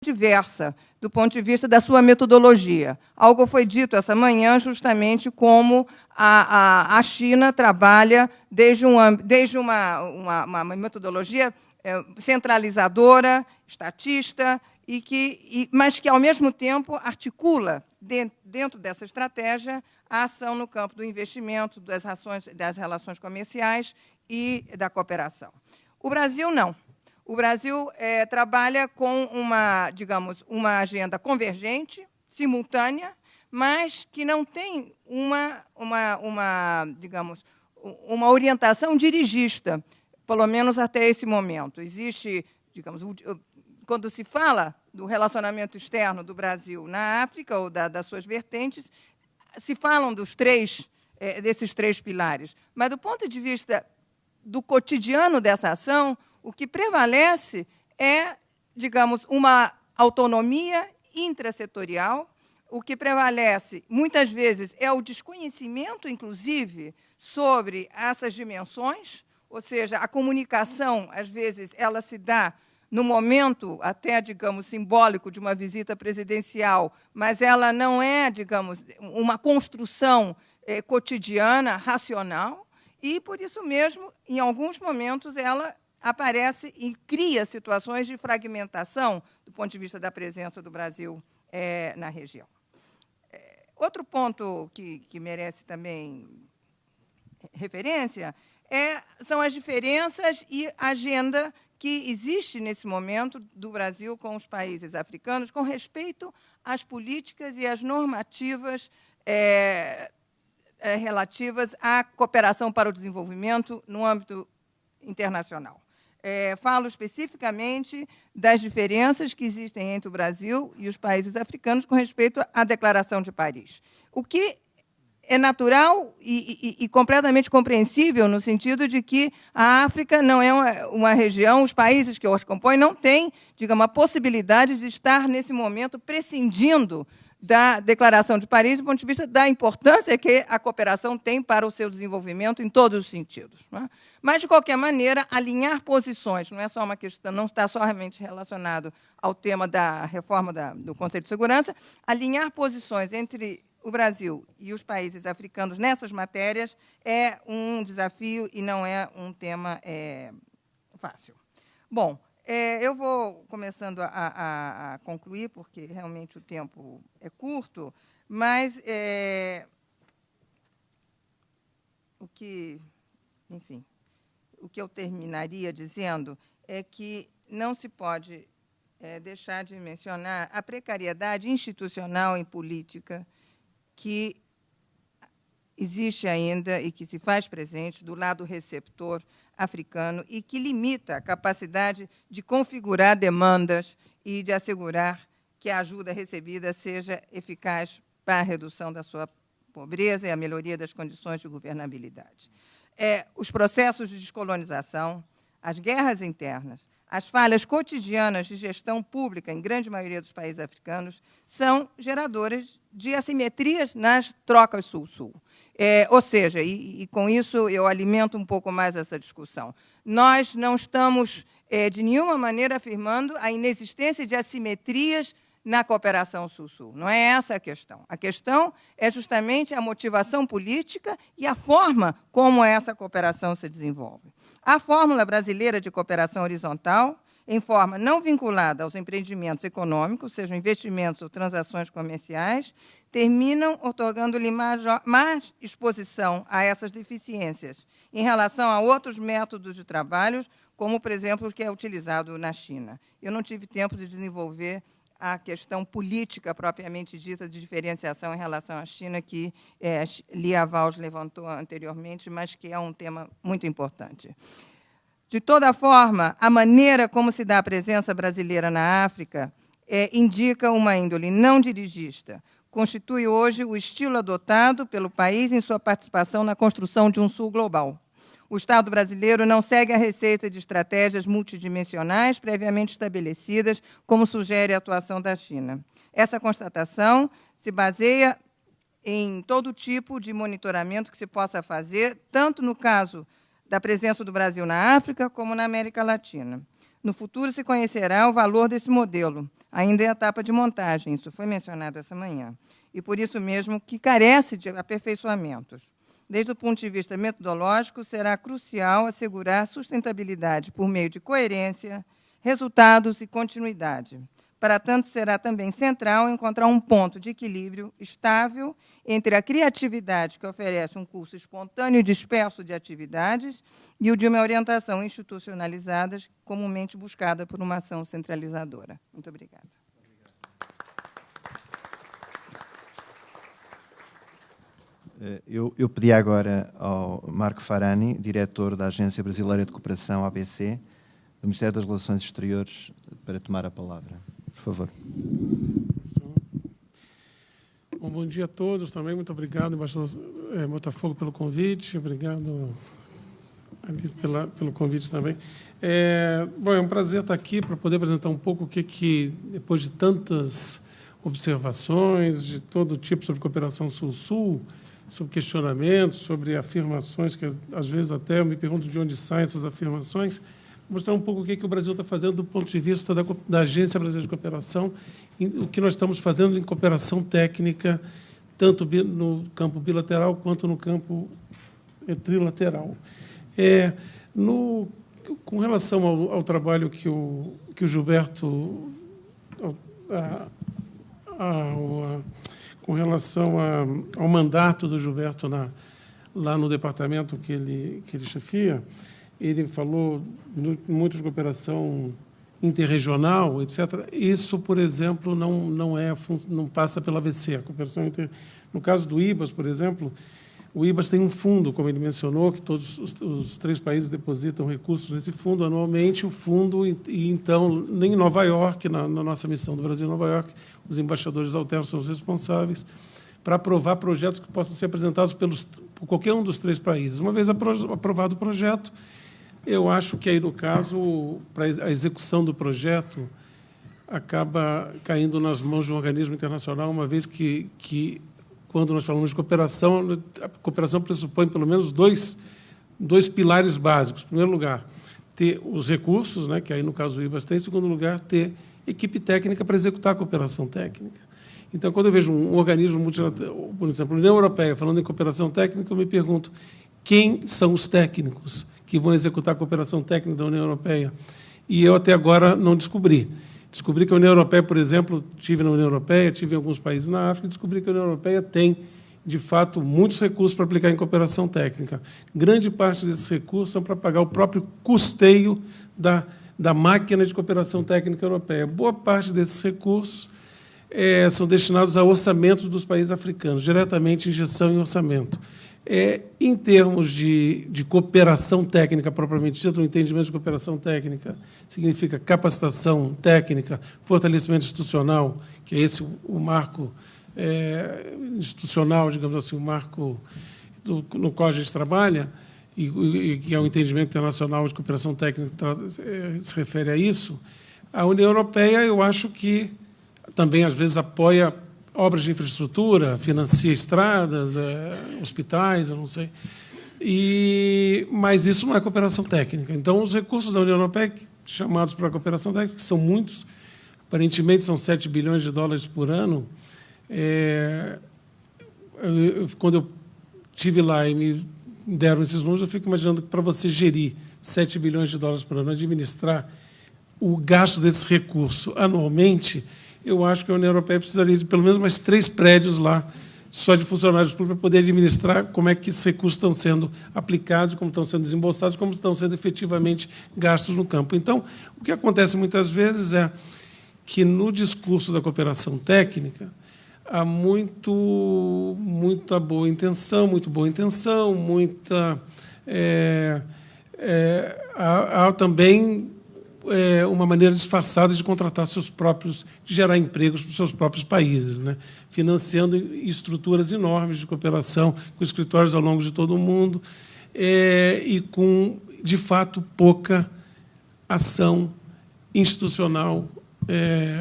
diversa do ponto de vista da sua metodologia. Algo foi dito essa manhã, justamente como a China trabalha desde uma metodologia centralizadora, estatista, mas que, ao mesmo tempo, articula, dentro dessa estratégia, a ação no campo do investimento, das relações comerciais e da cooperação. O Brasil, não. O Brasil trabalha com uma agenda convergente, simultânea, mas que não tem uma orientação dirigista, pelo menos até esse momento. Existe, quando se fala do relacionamento externo do Brasil na África, ou das suas vertentes, se falam desses três pilares. Mas, do ponto de vista do cotidiano dessa ação, o que prevalece é, uma autonomia intrasetorial. O que prevalece, muitas vezes, é o desconhecimento, inclusive, sobre essas dimensões, ou seja, a comunicação, às vezes, ela se dá no momento, até, simbólico de uma visita presidencial, mas ela não é, uma construção cotidiana, racional, e, por isso mesmo, em alguns momentos, ela aparece e cria situações de fragmentação do ponto de vista da presença do Brasil na região. Outro ponto que merece também referência são as diferenças e a agenda que existe nesse momento do Brasil com os países africanos com respeito às políticas e às normativas relativas à cooperação para o desenvolvimento no âmbito internacional. Falo especificamente das diferenças que existem entre o Brasil e os países africanos com respeito à Declaração de Paris. O que é natural e completamente compreensível, no sentido de que a África não é uma região, os países que os compõem não têm, a possibilidade de estar, nesse momento, prescindindo da Declaração de Paris, do ponto de vista da importância que a cooperação tem para o seu desenvolvimento em todos os sentidos. Não é? Mas, de qualquer maneira, alinhar posições não é só uma questão, não está somente relacionado ao tema da reforma do Conselho de Segurança, alinhar posições entre o Brasil e os países africanos nessas matérias é um desafio e não é um tema fácil. Bom, eu vou começando a concluir, porque realmente o tempo é curto, mas o que eu terminaria dizendo é que não se pode deixar de mencionar a precariedade institucional e política que existe ainda e que se faz presente do lado receptor africano e que limita a capacidade de configurar demandas e de assegurar que a ajuda recebida seja eficaz para a redução da sua pobreza e a melhoria das condições de governabilidade. Os processos de descolonização, as guerras internas, as falhas cotidianas de gestão pública, em grande maioria dos países africanos, são geradoras de assimetrias nas trocas sul-sul. Ou seja, e com isso eu alimento um pouco mais essa discussão, nós não estamos, de nenhuma maneira, afirmando a inexistência de assimetrias na cooperação sul-sul. Não é essa a questão. A questão é justamente a motivação política e a forma como essa cooperação se desenvolve. A fórmula brasileira de cooperação horizontal, em forma não vinculada aos empreendimentos econômicos, sejam investimentos ou transações comerciais, terminam otorgando-lhe mais exposição a essas deficiências em relação a outros métodos de trabalho, como, por exemplo, o que é utilizado na China. Eu não tive tempo de desenvolver a questão política propriamente dita de diferenciação em relação à China, que Lia Walsh levantou anteriormente, mas que é um tema muito importante. De toda forma, a maneira como se dá a presença brasileira na África indica uma índole não dirigista. Constitui hoje o estilo adotado pelo país em sua participação na construção de um Sul global. O Estado brasileiro não segue a receita de estratégias multidimensionais previamente estabelecidas, como sugere a atuação da China. Essa constatação se baseia em todo tipo de monitoramento que se possa fazer, tanto no caso da presença do Brasil na África, como na América Latina. No futuro se conhecerá o valor desse modelo, ainda em etapa de montagem, isso foi mencionado essa manhã, e por isso mesmo que carece de aperfeiçoamentos. Desde o ponto de vista metodológico, será crucial assegurar sustentabilidade por meio de coerência, resultados e continuidade. Para tanto, será também central encontrar um ponto de equilíbrio estável entre a criatividade que oferece um curso espontâneo e disperso de atividades e o de uma orientação institucionalizada, comumente buscada por uma ação centralizadora. Muito obrigada. Eu pedi agora ao Marco Farani, diretor da Agência Brasileira de Cooperação, ABC, do Ministério das Relações Exteriores, para tomar a palavra. Por favor. Bom dia a todos também. Muito obrigado, embaixador Botafogo, pelo convite. Obrigado, Alice, pelo convite também. Bom, é um prazer estar aqui para poder apresentar um pouco o que depois de tantas observações de todo tipo sobre cooperação Sul-Sul, sobre questionamentos, sobre afirmações, que às vezes até eu me pergunto de onde saem essas afirmações, mostrar um pouco o que o Brasil está fazendo do ponto de vista da Agência Brasileira de Cooperação, o que nós estamos fazendo em cooperação técnica, tanto no campo bilateral quanto no campo trilateral. Com relação ao trabalho que o Gilberto... com relação ao mandato do Gilberto lá no departamento que ele chefia, ele falou muito de cooperação interregional, etc. Isso, por exemplo, não passa pela ABC. A cooperação no caso do IBAS, por exemplo, o IBAS tem um fundo, como ele mencionou, que todos os 3 países depositam recursos nesse fundo anualmente. O fundo, e então, em Nova York, na nossa missão do Brasil em Nova York, os embaixadores alternos são os responsáveis para aprovar projetos que possam ser apresentados por qualquer um dos 3 países. Uma vez aprovado o projeto, eu acho que, aí, no caso, para a execução do projeto, acaba caindo nas mãos de um organismo internacional, uma vez que quando nós falamos de cooperação, a cooperação pressupõe pelo menos dois pilares básicos. Em primeiro lugar, ter os recursos, que aí, no caso do IBAS, tem. Em segundo lugar, ter equipe técnica para executar a cooperação técnica. Então, quando eu vejo um organismo multilateral, por exemplo, a União Europeia, falando em cooperação técnica, eu me pergunto quem são os técnicos que vão executar a cooperação técnica da União Europeia. E eu, até agora, não descobri. Descobri que a União Europeia, por exemplo, estive na União Europeia, estive em alguns países na África, e descobri que a União Europeia tem, de fato, muitos recursos para aplicar em cooperação técnica. Grande parte desses recursos são para pagar o próprio custeio da máquina de cooperação técnica europeia. Boa parte desses recursos são destinados a orçamentos dos países africanos, diretamente injeção em orçamento. Em termos de cooperação técnica, propriamente dito, o entendimento de cooperação técnica significa capacitação técnica, fortalecimento institucional, que é esse o marco institucional, digamos assim, o marco no qual a gente trabalha, e que é o entendimento internacional de cooperação técnica que se refere a isso. A União Europeia, eu acho que também, às vezes, apoia obras de infraestrutura, financia estradas, hospitais, eu não sei. Mas isso não é cooperação técnica. Então, os recursos da União Europeia, chamados para a cooperação técnica, que são muitos, aparentemente são 7 bilhões de dólares por ano. Quando eu estive lá e me deram esses números, eu fico imaginando que, para você gerir 7 bilhões de dólares por ano, administrar o gasto desse recurso anualmente, eu acho que a União Europeia precisaria de pelo menos mais 3 prédios lá, só de funcionários públicos, para poder administrar como é que esses recursos estão sendo aplicados, como estão sendo desembolsados, como estão sendo efetivamente gastos no campo. Então, o que acontece muitas vezes é que, no discurso da cooperação técnica, há muita boa intenção, há também uma maneira disfarçada de contratar de gerar empregos para os seus próprios países, financiando estruturas enormes de cooperação, com escritórios ao longo de todo o mundo, e com, de fato, pouca ação institucional